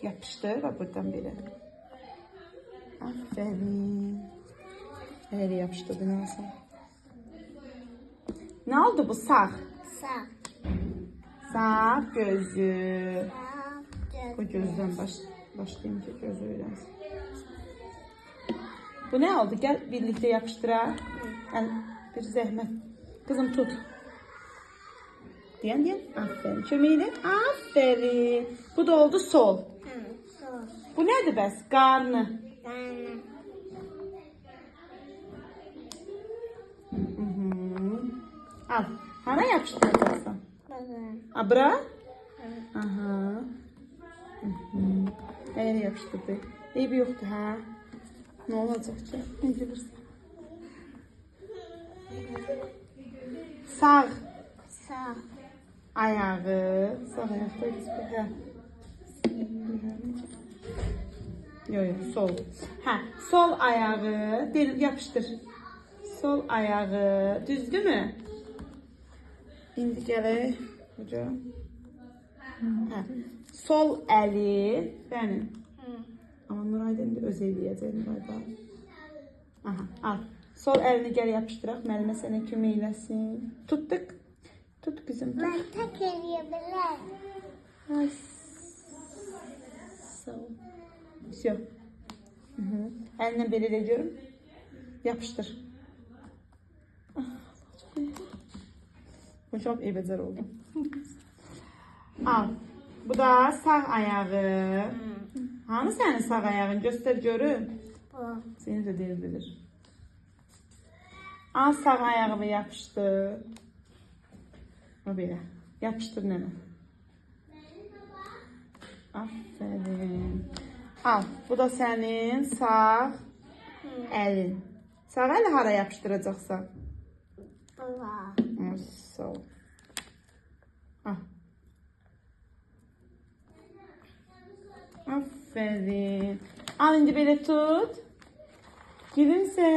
Yapıştır ve buradan biri. Aferin. Öyle yapıştırdın Hasan. Ne oldu bu sağ? Sağ. Sağ gözü. Sağ. Bu gözden başlayayım ki gözü öğrensin. Bu ne oldu? Gel birlikte yapıştıra. Yani bir zahmet. Kızım tut. Diyen. Aferin. Çömeğiyle. Aferin. Bu da oldu sol. Sol. Bu nedir bəs? Qarnı. Tane. Al. Hana yapıştıracaksın? Bakın. Abra? Aha. Öyle yapıştırdı. İyi bir yoktu ha. Ne olacak ki? Ne bilirsin? Sağ Sağ. ayağı. Sağ ayaktayız. Ha. Yok sol. Ha, sol ayağı. Dil yapıştır. Sol ayağı. Düzdü mü? İndi gələ. Hocam. Ha. Sol eli. Benim. Ama Nuray'dan da öz eləyəcək Nuray'dan. Aha, al. Sol elini gəl yapışdıraq. Müəllimə sənə kömək eləsin. Tuttuk. Tut kızım. Tut. Ben tek eleyebilirim. Ay. Sağ ol. Все. Eline belirle ediyorum. Yapıştır. Bu çok iyi becer oldu. Al. Bu da sağ ayağı. Hani senin sağ ayağın? Göster görün. Bu. Seni de bilir. Al sağ ayağını yapıştır. O böyle. Yapıştır nene. Aferin. Al. Bu da senin sağ elin. Sağ eli hara yapıştıracaksan? Baba. Sağ ol. Al. Aferin. Al indi böyle tut. Gülümse.